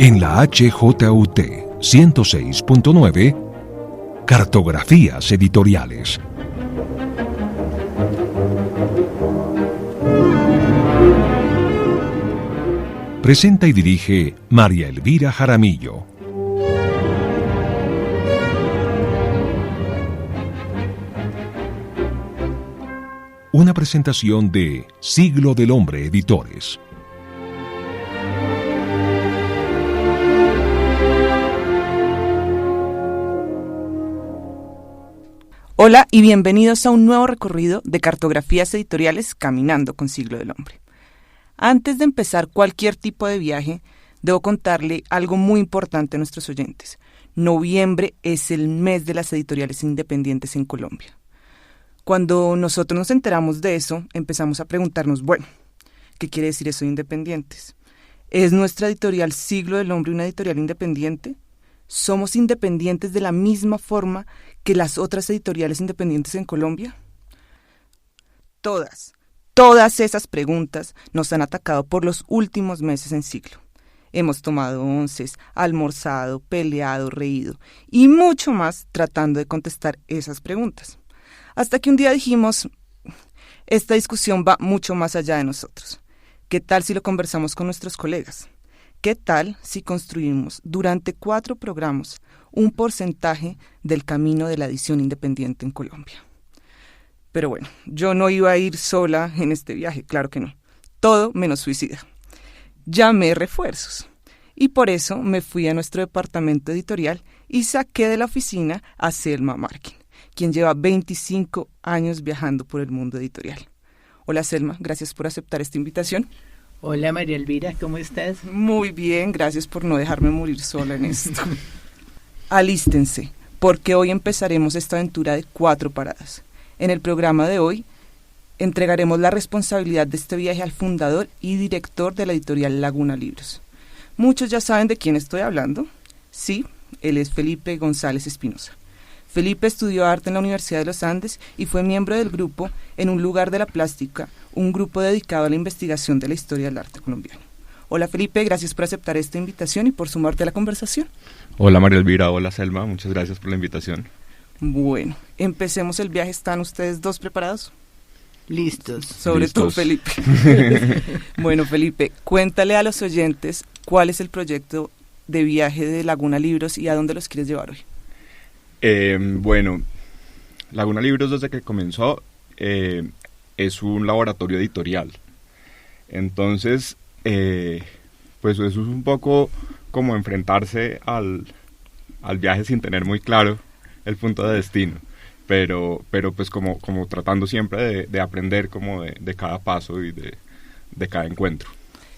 En la HJUT 106.9, Cartografías Editoriales. Presenta y dirige María Elvira Jaramillo. Una presentación de Siglo del Hombre Editores. Hola y bienvenidos a un nuevo recorrido de Cartografías Editoriales Caminando con Siglo del Hombre. Antes de empezar cualquier tipo de viaje, debo contarle algo muy importante a nuestros oyentes. Noviembre es el mes de las editoriales independientes en Colombia. Cuando nosotros nos enteramos de eso, empezamos a preguntarnos, bueno, ¿qué quiere decir eso de independientes? ¿Es nuestra editorial Siglo del Hombre una editorial independiente? ¿Somos independientes de la misma forma que las otras editoriales independientes en Colombia? Todas esas preguntas nos han atacado por los últimos meses en Siglo. Hemos tomado onces, almorzado, peleado, reído y mucho más tratando de contestar esas preguntas. Hasta que un día dijimos, esta discusión va mucho más allá de nosotros. ¿Qué tal si lo conversamos con nuestros colegas? ¿Qué tal si construimos durante 4 programas un porcentaje del camino de la edición independiente en Colombia? Pero bueno, yo no iba a ir sola en este viaje, claro que no. Todo menos suicida. Llamé refuerzos y por eso me fui a nuestro departamento editorial y saqué de la oficina a Selma Markin, quien lleva 25 años viajando por el mundo editorial. Hola Selma, gracias por aceptar esta invitación. Hola María Elvira, ¿cómo estás? Muy bien, gracias por no dejarme morir sola en esto. Alístense, porque hoy empezaremos esta aventura de 4 paradas. En el programa de hoy entregaremos la responsabilidad de este viaje al fundador y director de la editorial Laguna Libros. Muchos ya saben de quién estoy hablando. Sí, él es Felipe González Espinosa. Felipe estudió arte en la Universidad de los Andes y fue miembro del grupo En un lugar de la plástica, un grupo dedicado a la investigación de la historia del arte colombiano. Hola Felipe, gracias por aceptar esta invitación y por sumarte a la conversación. Hola María Elvira, hola Selma, muchas gracias por la invitación. Bueno, empecemos el viaje. ¿Están ustedes dos preparados? Listos. Sobre todo Felipe. Bueno Felipe, cuéntale a los oyentes cuál es el proyecto de viaje de Laguna Libros y a dónde los quieres llevar hoy. Bueno, Laguna Libros desde que comenzó es un laboratorio editorial. Entonces, pues eso es un poco como enfrentarse al viaje sin tener muy claro el punto de destino, pero pues como tratando siempre de aprender como de cada paso y de cada encuentro.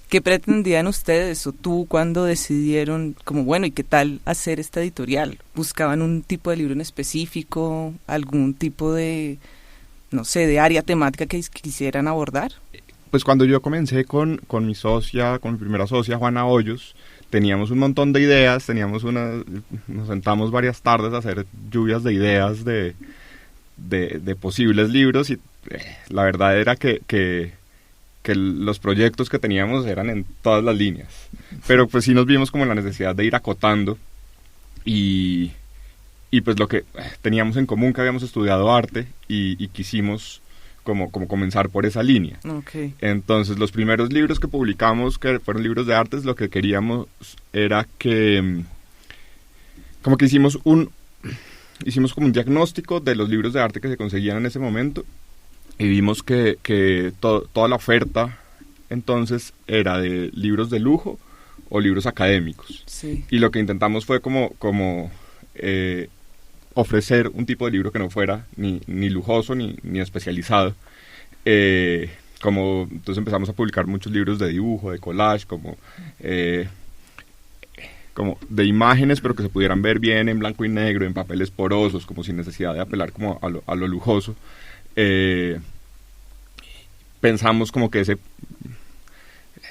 ¿Qué pretendían ustedes o tú cuando decidieron, como bueno, ¿y qué tal hacer esta editorial? ¿Buscaban un tipo de libro en específico, algún tipo de, no sé, de área temática que quisieran abordar? Pues cuando yo comencé con mi primera socia, Juana Hoyos, teníamos un montón de ideas, nos sentamos varias tardes a hacer lluvias de ideas de posibles libros y la verdad era que los proyectos que teníamos eran en todas las líneas, pero pues sí nos vimos como en la necesidad de ir acotando y pues lo que teníamos en común, que habíamos estudiado arte y quisimos como comenzar por esa línea. Okay. Entonces los primeros libros que publicamos, que fueron libros de artes, lo que queríamos era que como que hicimos como un diagnóstico de los libros de arte que se conseguían en ese momento y vimos que toda la oferta entonces era de libros de lujo o libros académicos. Sí. Y lo que intentamos fue como ofrecer un tipo de libro que no fuera ni lujoso ni especializado. Entonces empezamos a publicar muchos libros de dibujo, de collage, como de imágenes, pero que se pudieran ver bien en blanco y negro, en papeles porosos, como sin necesidad de apelar como a lo lujoso. Pensamos como que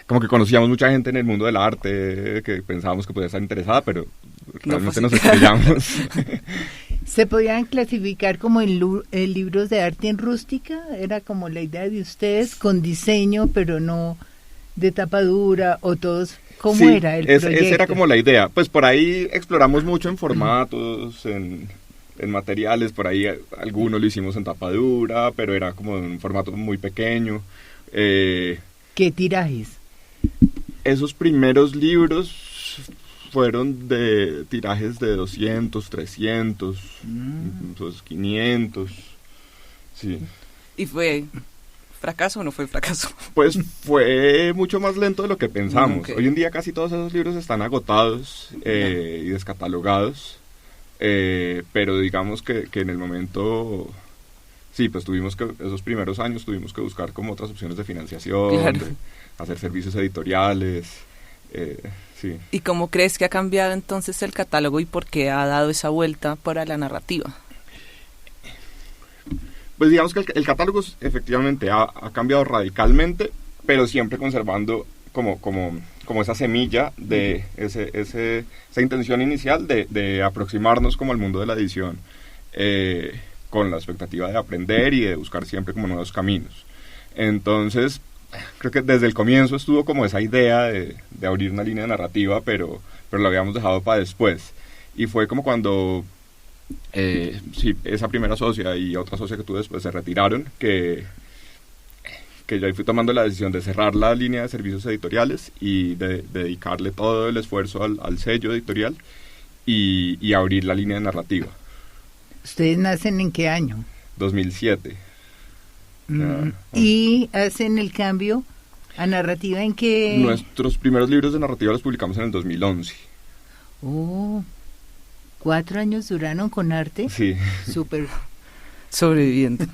conocíamos mucha gente en el mundo del arte que pensábamos que podía estar interesada, pero realmente nos estrellamos. ¿Se podían clasificar como libros de arte en rústica? Era como la idea de ustedes, con diseño, pero no de tapa dura, o todos ¿Cómo era el proyecto? Esa era como la idea. Pues por ahí exploramos mucho en formatos, en materiales, por ahí algunos lo hicimos en tapa dura, pero era como en un formato muy pequeño. ¿Qué tirajes? Esos primeros libros fueron de tirajes de 200, 300, 500, sí. ¿Y fue fracaso o no fue fracaso? Pues fue mucho más lento de lo que pensamos. Okay. Hoy en día casi todos esos libros están agotados y descatalogados, pero digamos que en el momento, sí, pues esos primeros años tuvimos que buscar como otras opciones de financiación, claro, de hacer servicios editoriales, sí. ¿Y cómo crees que ha cambiado entonces el catálogo y por qué ha dado esa vuelta para la narrativa? Pues digamos que el catálogo efectivamente ha cambiado radicalmente, pero siempre conservando como esa semilla de esa intención inicial de aproximarnos como al mundo de la edición, con la expectativa de aprender y de buscar siempre como nuevos caminos. Entonces, creo que desde el comienzo estuvo como esa idea de abrir una línea narrativa, pero lo habíamos dejado para después. Y fue como cuando sí, esa primera socia y otra socia que tuve después se retiraron, que yo ahí fui tomando la decisión de cerrar la línea de servicios editoriales y de dedicarle todo el esfuerzo al sello editorial y abrir la línea de narrativa. ¿Ustedes nacen en qué año? 2007. ¿Y hacen el cambio a narrativa en qué? Nuestros primeros libros de narrativa los publicamos en el 2011. Oh, 4 años duraron con arte. Sí. Súper. Sobreviviente.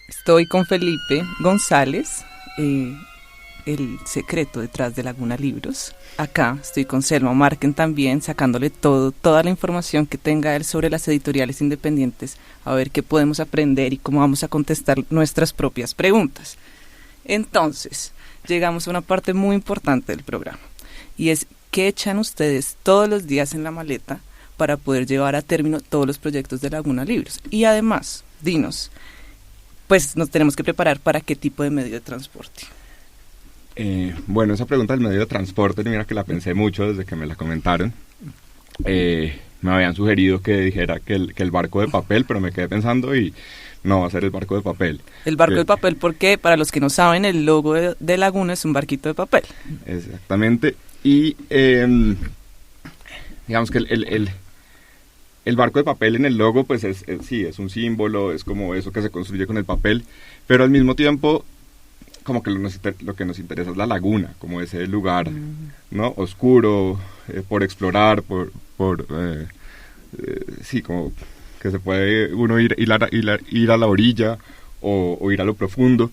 Estoy con Felipe González, el secreto detrás de Laguna Libros. Acá estoy con Selma Marken también, sacándole toda la información que tenga él sobre las editoriales independientes, a ver qué podemos aprender y cómo vamos a contestar nuestras propias preguntas. Entonces, llegamos a una parte muy importante del programa, y es ¿qué echan ustedes todos los días en la maleta para poder llevar a término todos los proyectos de Laguna Libros? Y además, dinos, pues nos tenemos que preparar para qué tipo de medio de transporte. Bueno, esa pregunta del medio de transporte, mira que la pensé mucho desde que me la comentaron. Me habían sugerido que dijera que el barco de papel, pero me quedé pensando y no, va a ser el barco de papel. El barco de papel porque, para los que no saben, el logo de Laguna es un barquito de papel. Exactamente. Y digamos que el barco de papel en el logo, pues sí, es un símbolo, es como eso que se construye con el papel, pero al mismo tiempo, como que lo que nos interesa es la laguna, como ese lugar, ¿no? Oscuro, por explorar, sí, como que se puede uno ir a la orilla o ir a lo profundo.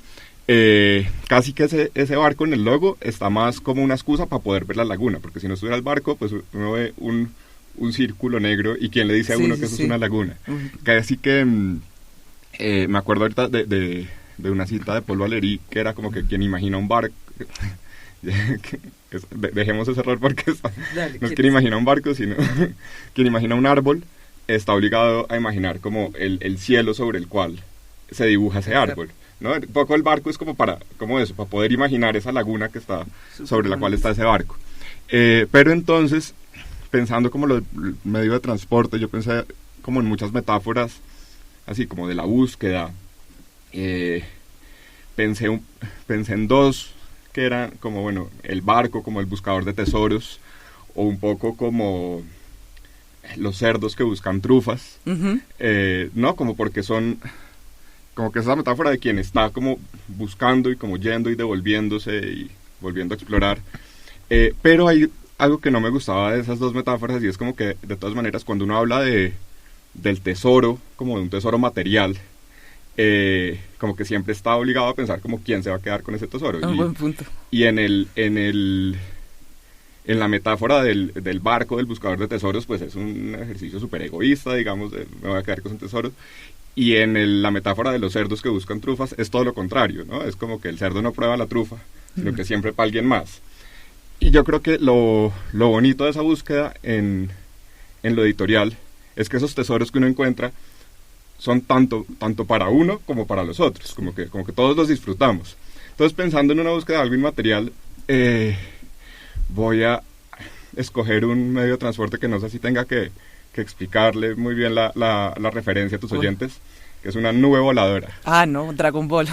Casi que ese barco en el logo está más como una excusa para poder ver la laguna, porque si no estuviera el barco, pues uno ve un círculo negro y quién le dice a uno que eso es una laguna. Así que me acuerdo ahorita de una cita de Paul Valéry que era como que quien imagina un barco dejemos ese error porque no es quien imagina un barco, sino quien imagina un árbol está obligado a imaginar como el cielo sobre el cual se dibuja ese árbol, ¿no? Un poco el barco es para poder imaginar esa laguna que está sobre la cual está ese barco. Pero entonces, pensando como el medio de transporte, yo pensé como en muchas metáforas, así como de la búsqueda. Pensé en dos, que eran como, bueno, el barco como el buscador de tesoros, o un poco como los cerdos que buscan trufas, ¿no? Como porque son, como que esa metáfora de quien está como buscando y como yendo y devolviéndose y volviendo a explorar. Pero hay algo que no me gustaba de esas dos metáforas, y es como que de todas maneras cuando uno habla del tesoro, como de un tesoro material, como que siempre está obligado a pensar como quién se va a quedar con ese tesoro. Un buen punto. Y en la metáfora del barco, del buscador de tesoros, pues es un ejercicio súper egoísta, digamos, me voy a quedar con ese tesoro. Y en la metáfora de los cerdos que buscan trufas es todo lo contrario, ¿no? Es como que el cerdo no prueba la trufa, sino que siempre para alguien más. Y yo creo que lo bonito de esa búsqueda en lo editorial es que esos tesoros que uno encuentra son tanto para uno como para los otros, como que todos los disfrutamos. Entonces, pensando en una búsqueda de algo inmaterial, voy a escoger un medio de transporte que no sé si tenga que explicarle muy bien la referencia a tus oyentes, que es una nube voladora. Ah, no, Dragon Ball.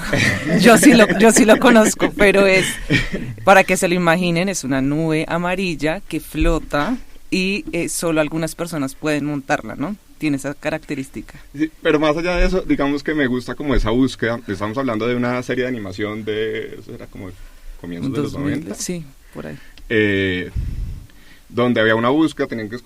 yo sí lo conozco, pero es, para que se lo imaginen, es una nube amarilla que flota y solo algunas personas pueden montarla, ¿no? Tiene esa característica. Sí, pero más allá de eso, digamos que me gusta como esa búsqueda. Estamos hablando de una serie de animación eso era como comienzos de los 90. Sí, por ahí. Donde había una búsqueda, tenían que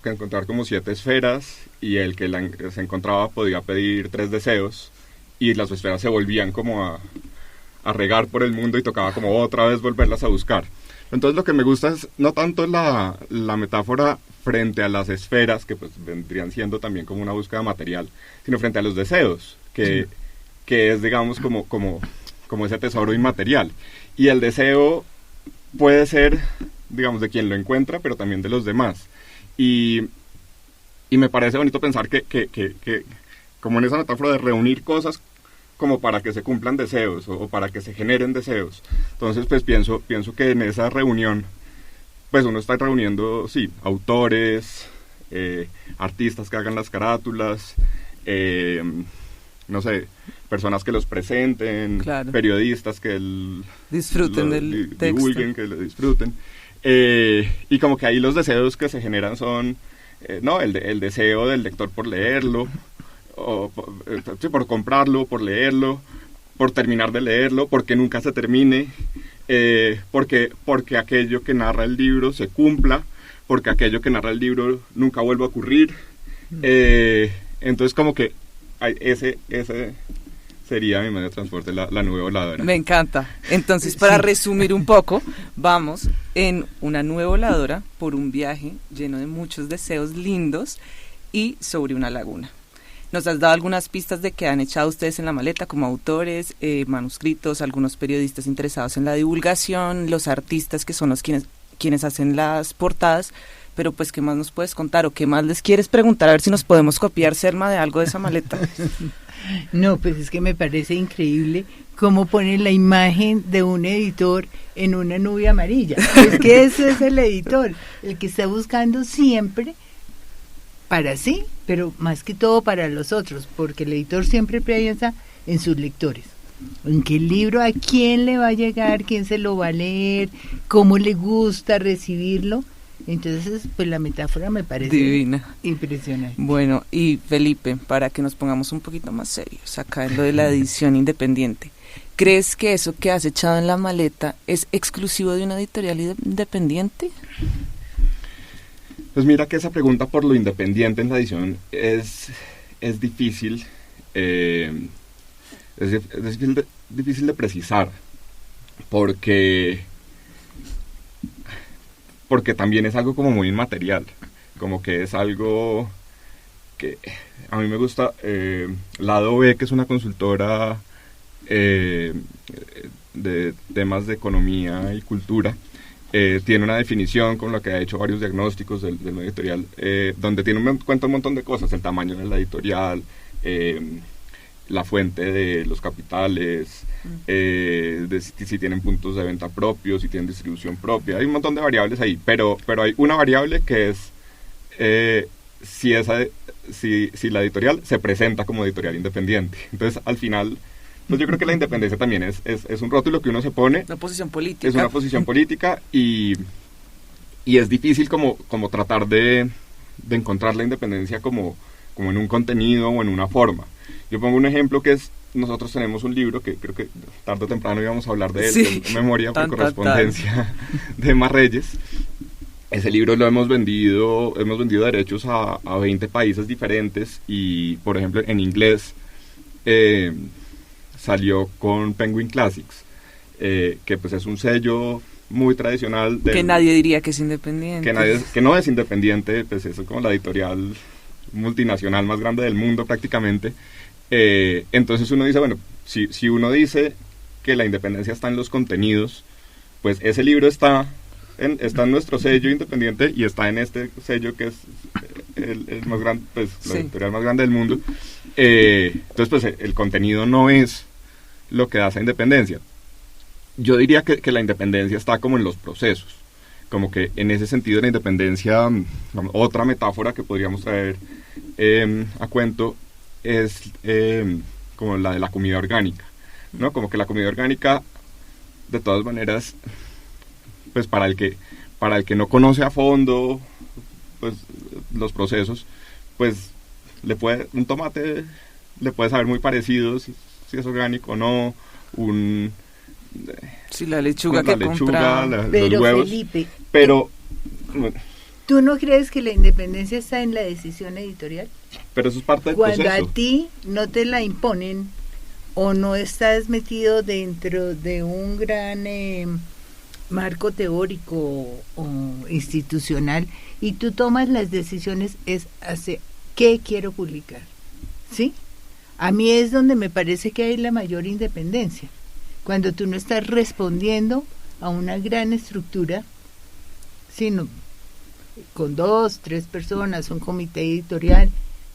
encontrar como 7 esferas y el que se encontraba podía pedir 3 deseos y las esferas se volvían como a regar por el mundo y tocaba como otra vez volverlas a buscar. Entonces lo que me gusta es no tanto la metáfora frente a las esferas, que pues vendrían siendo también como una búsqueda material, sino frente a los deseos, que es digamos como ese tesoro inmaterial. Y el deseo puede ser, digamos, de quien lo encuentra, pero también de los demás. Y me parece bonito pensar que como en esa metáfora de reunir cosas como para que se cumplan deseos o para que se generen deseos. Entonces, pues pienso que en esa reunión, pues uno está reuniendo, sí, autores, artistas que hagan las carátulas, no sé, personas que los presenten, claro, periodistas que disfruten del texto, divulguen, que lo disfruten. Y como que ahí los deseos que se generan son, no, el deseo del lector por leerlo, o por comprarlo, por leerlo, por terminar de leerlo, porque nunca se termine, porque aquello que narra el libro se cumpla, porque aquello que narra el libro nunca vuelva a ocurrir. Entonces como que ese sería mi medio de transporte, la nube voladora. Me encanta. Entonces, para resumir un poco, vamos en una nube voladora por un viaje lleno de muchos deseos lindos y sobre una laguna. Nos has dado algunas pistas de que han echado ustedes en la maleta, como autores, manuscritos, algunos periodistas interesados en la divulgación, los artistas que son los quienes hacen las portadas, pero pues, ¿qué más nos puedes contar o qué más les quieres preguntar? A ver si nos podemos copiar, Selma, de algo de esa maleta. No, pues es que me parece increíble cómo ponen la imagen de un editor en una nube amarilla. Es que ese es el editor, el que está buscando siempre para sí, pero más que todo para los otros, porque el editor siempre piensa en sus lectores, en qué libro, a quién le va a llegar, quién se lo va a leer, cómo le gusta recibirlo. Entonces, pues la metáfora me parece divina, impresionante. Bueno, y Felipe, para que nos pongamos un poquito más serios acá en lo de la edición independiente, ¿crees que eso que has echado en la maleta es exclusivo de una editorial independiente? Pues mira que esa pregunta por lo independiente en la edición es difícil, difícil de precisar, porque también es algo como muy inmaterial, como que es algo que a mí me gusta. Lado B, que es una consultora de temas de economía y cultura, tiene una definición con la que ha hecho varios diagnósticos del medio editorial, donde cuenta un montón de cosas: el tamaño de la editorial, la fuente de los capitales, si tienen puntos de venta propios, si tienen distribución propia. Hay un montón de variables ahí, pero hay una variable que es si la editorial se presenta como editorial independiente. Entonces, al final, pues yo creo que la independencia también es un rótulo que uno se pone. Una posición política. Es una posición política y es difícil como tratar de encontrar la independencia como en un contenido o en una forma. Yo pongo un ejemplo que es, nosotros tenemos un libro que creo que tarde o temprano íbamos a hablar de él, sí, que es Memoria por correspondencia de Emma Reyes. Ese libro lo hemos vendido derechos a 20 países diferentes y, por ejemplo, en inglés salió con Penguin Classics, que pues es un sello muy tradicional. Que nadie diría que es independiente. Que no es independiente, pues es como la editorial multinacional más grande del mundo prácticamente. Entonces uno dice, bueno, si uno dice que la independencia está en los contenidos, pues ese libro está en nuestro sello independiente y está en este sello que es el más grande, pues la editorial más grande del mundo. Entonces pues el contenido no es lo que da esa independencia. Yo diría que la independencia está como en los procesos, como que en ese sentido la independencia, otra metáfora que podríamos traer a cuento es como la de la comida orgánica, ¿no? Como que la comida orgánica, de todas maneras, pues para el que no conoce a fondo pues los procesos, pues un tomate le puede saber muy parecido si es orgánico o no, si la lechuga que compra, pero los huevos, Felipe, pero ¿tú no crees que la independencia está en la decisión editorial? Pero eso es parte del Cuando proceso. a ti no te la imponen o no estás metido dentro de un gran marco teórico o institucional y tú tomas las decisiones es hacia qué quiero publicar, ¿sí? A mí es donde me parece que hay la mayor independencia, cuando tú no estás respondiendo a una gran estructura, sino con 2, 3 personas, un comité editorial.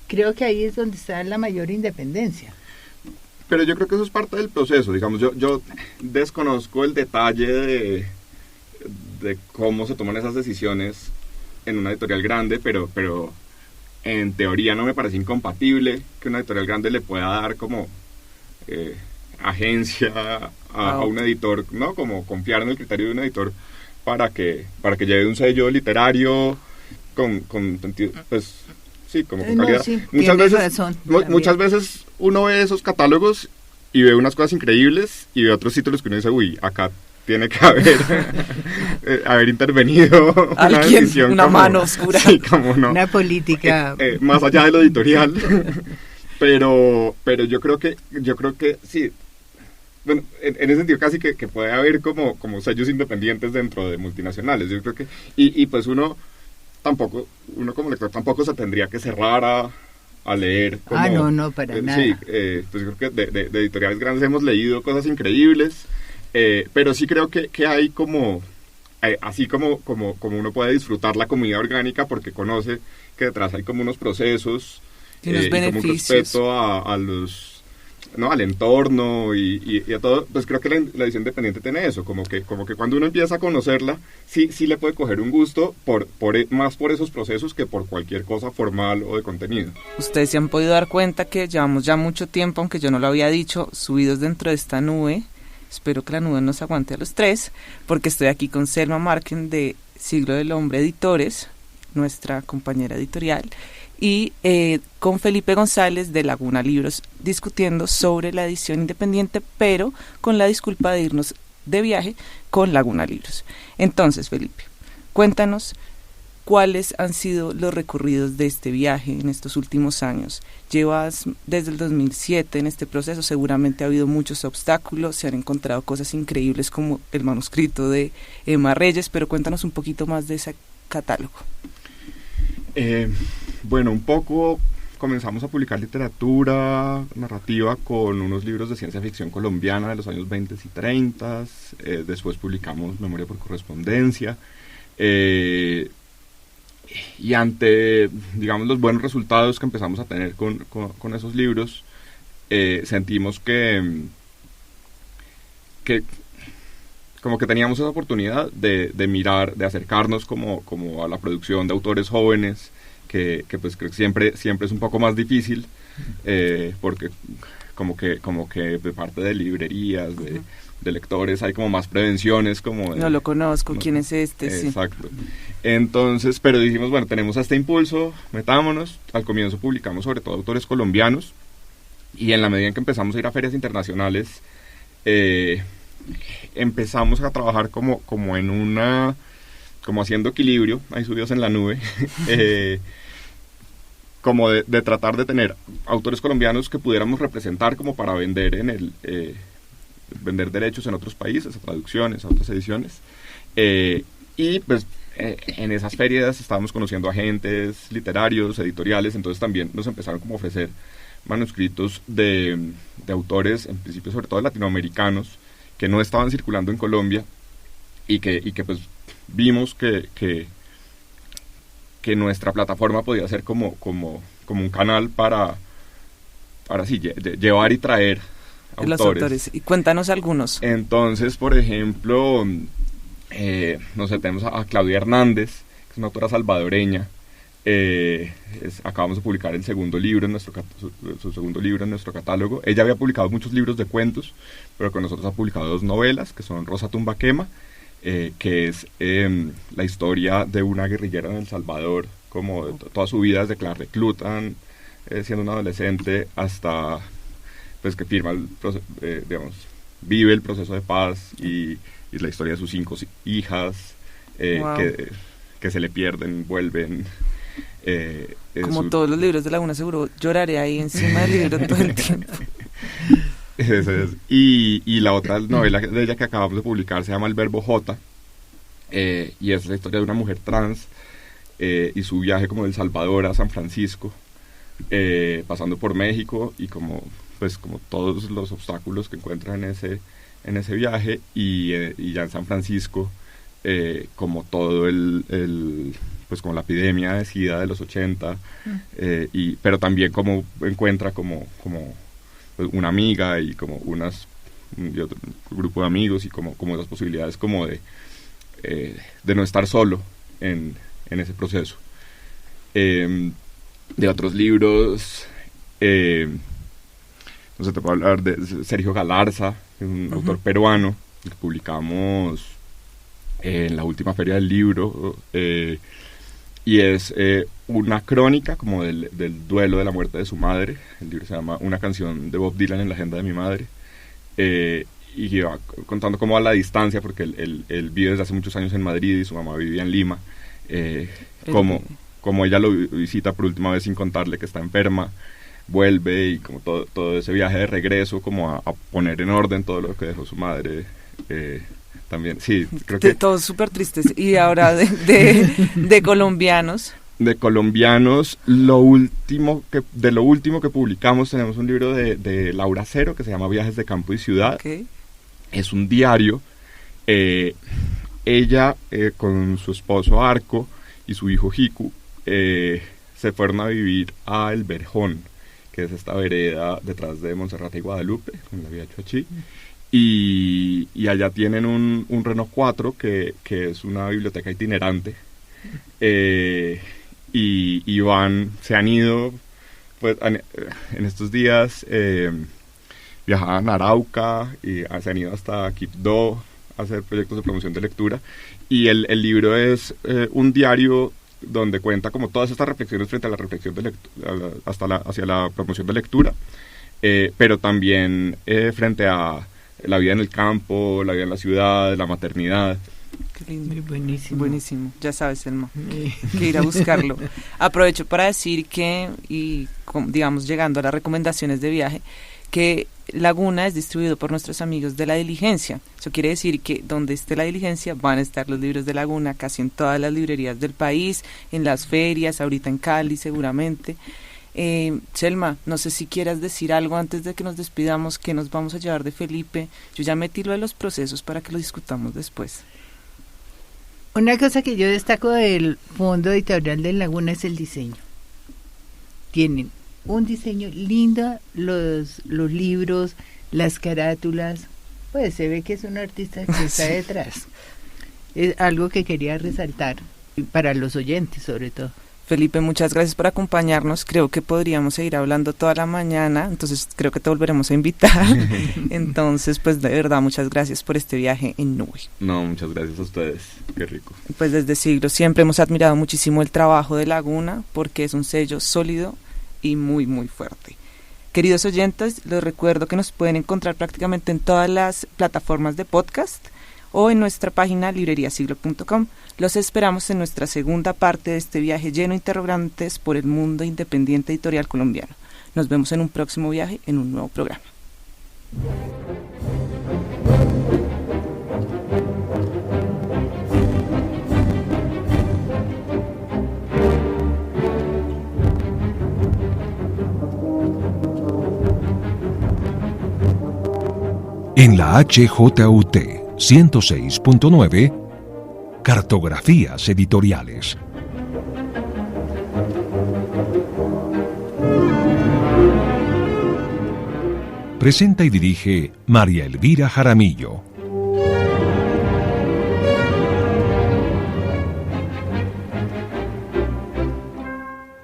Creo que ahí es donde está la mayor independencia. Pero yo creo que eso es parte del proceso, digamos, yo desconozco el detalle de cómo se toman esas decisiones en una editorial grande, pero en teoría no me parece incompatible que una editorial grande le pueda dar como agencia a un editor, ¿no? Como confiar en el criterio de un editor para que lleve un sello literario con sentido, pues sí, como con calidad. Sí, muchas veces uno ve esos catálogos y ve unas cosas increíbles y ve otros títulos que uno dice, uy, acá tiene que haber intervenido una mano oscura, sí, como no, una política más allá de lo editorial. pero yo creo que sí. Bueno, en ese sentido casi que puede haber como sellos independientes dentro de multinacionales. Yo creo que y pues uno como lector tampoco se tendría que cerrar a leer como, no, para nada. Sí, pues yo creo que de editoriales grandes hemos leído cosas increíbles, pero sí creo que hay como así como uno puede disfrutar la comida orgánica porque conoce que detrás hay como unos procesos y unos beneficios, como un respeto a los, ¿no? Al entorno y a todo, pues creo que la edición independiente tiene eso, como que cuando uno empieza a conocerla, sí le puede coger un gusto más por esos procesos que por cualquier cosa formal o de contenido. Ustedes se han podido dar cuenta que llevamos ya mucho tiempo, aunque yo no lo había dicho, subidos dentro de esta nube. Espero que la nube nos aguante a los 3, porque estoy aquí con Selma Marken de Siglo del Hombre Editores, nuestra compañera editorial, y con Felipe González de Laguna Libros, discutiendo sobre la edición independiente, pero con la disculpa de irnos de viaje con Laguna Libros. Entonces, Felipe, cuéntanos cuáles han sido los recorridos de este viaje en estos últimos años. Llevas desde el 2007 en este proceso, seguramente ha habido muchos obstáculos, se han encontrado cosas increíbles como el manuscrito de Emma Reyes, pero cuéntanos un poquito más de ese catálogo. Bueno, un poco comenzamos a publicar literatura narrativa con unos libros de ciencia ficción colombiana de los años 20 y 30, después publicamos Memoria por correspondencia, y ante, digamos, los buenos resultados que empezamos a tener con esos libros, sentimos que como que teníamos esa oportunidad de mirar, de acercarnos como a la producción de autores jóvenes, que pues creo que siempre es un poco más difícil, porque como que de parte de librerías, de lectores, hay como más prevenciones, como no lo conozco, ¿quién es este? Exacto. Entonces, pero dijimos, bueno, tenemos este impulso, metámonos. Al comienzo publicamos sobre todo autores colombianos, y en la medida en que empezamos a ir a ferias internacionales, empezamos a trabajar como haciendo equilibrio, ahí subidos en la nube, como de tratar de tener autores colombianos que pudiéramos representar como para vender vender derechos en otros países, a traducciones, a otras ediciones. Y pues en esas ferias estábamos conociendo agentes literarios, editoriales, entonces también nos empezaron como a ofrecer manuscritos de autores, en principio sobre todo latinoamericanos, que no estaban circulando en Colombia y que pues vimos que nuestra plataforma podía ser como un canal para sí, llevar y traer autores. Los autores. Y cuéntanos algunos. Entonces, por ejemplo, no sé, tenemos a Claudia Hernández, que es una autora salvadoreña. Acabamos de publicar el segundo libro su segundo libro en nuestro catálogo. Ella había publicado muchos libros de cuentos, pero con nosotros ha publicado 2 novelas, que son Rosa Tumba Quema, que es la historia de una guerrillera en El Salvador, como toda su vida, desde que la reclutan siendo una adolescente hasta pues que firma vive el proceso de paz y la historia de sus 5 hijas Wow. que se le pierden, vuelven. Como todos los libros de Laguna, seguro lloraré ahí encima del libro todo el tiempo. Y la otra novela de ella que acabamos de publicar se llama El Verbo J, y es la historia de una mujer trans y su viaje como de El Salvador a San Francisco, pasando por México y como todos los obstáculos que encuentra en ese viaje, y ya en San Francisco como todo pues como la epidemia de SIDA de los 80, pero también como encuentra como una amiga y como y otro grupo de amigos, y como esas posibilidades como de no estar solo en ese proceso. De otros libros, no sé, te puedo hablar de Sergio Galarza, un autor peruano, que publicamos en la última feria del libro, y es una crónica como del duelo de la muerte de su madre. El libro se llama Una canción de Bob Dylan en la agenda de mi madre, y va contando cómo a la distancia, porque él vive desde hace muchos años en Madrid y su mamá vivía en Lima, como ella lo visita por última vez sin contarle que está enferma, vuelve, y como todo ese viaje de regreso como a poner en orden todo lo que dejó su madre. También, sí, creo que... Todos súper tristes. Y ahora de colombianos. De colombianos, lo último que publicamos, tenemos un libro de Laura Cero que se llama Viajes de Campo y Ciudad. Okay. Es un diario. Ella, con su esposo Arco y su hijo Jiku, se fueron a vivir a El Verjón, que es esta vereda detrás de Monserrate y Guadalupe, con la vía Chuachi. Y allá tienen un Renault 4 que es una biblioteca itinerante, y se han ido pues en estos días, viajaban a Arauca y se han ido hasta Quibdó a hacer proyectos de promoción de lectura, y el libro es un diario donde cuenta como todas estas reflexiones frente a la reflexión de hacia la promoción de lectura, pero también frente a la vida en el campo, la vida en la ciudad, la maternidad. Qué lindo. Buenísimo. Buenísimo. Ya sabes, Selma, que ir a buscarlo. Aprovecho para decir que, digamos, llegando a las recomendaciones de viaje, que Laguna es distribuido por nuestros amigos de La Diligencia. Eso quiere decir que donde esté La Diligencia van a estar los libros de Laguna, casi en todas las librerías del país, en las ferias, ahorita en Cali seguramente. Selma, no sé si quieras decir algo antes de que nos despidamos, que nos vamos a llevar de Felipe. Yo ya metí lo de los procesos para que lo discutamos después. Una cosa que yo destaco del Fondo Editorial de Laguna es el diseño. Tienen un diseño lindo, los libros, las carátulas, pues se ve que es un artista que está detrás. Es algo que quería resaltar para los oyentes sobre todo. Felipe, muchas gracias por acompañarnos. Creo que podríamos seguir hablando toda la mañana, entonces creo que te volveremos a invitar. Entonces, pues de verdad, muchas gracias por este viaje en nube. No, muchas gracias a ustedes, qué rico. Pues desde siglos siempre hemos admirado muchísimo el trabajo de Laguna, porque es un sello sólido y muy, muy fuerte. Queridos oyentes, les recuerdo que nos pueden encontrar prácticamente en todas las plataformas de podcast, o en nuestra página libreriasiglo.com. Los esperamos en nuestra segunda parte de este viaje lleno de interrogantes por el mundo independiente editorial colombiano. Nos vemos en un próximo viaje, en un nuevo programa. En la HJUT 106.9, Cartografías Editoriales. Presenta y dirige María Elvira Jaramillo.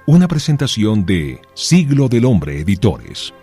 Una presentación de Siglo del Hombre Editores.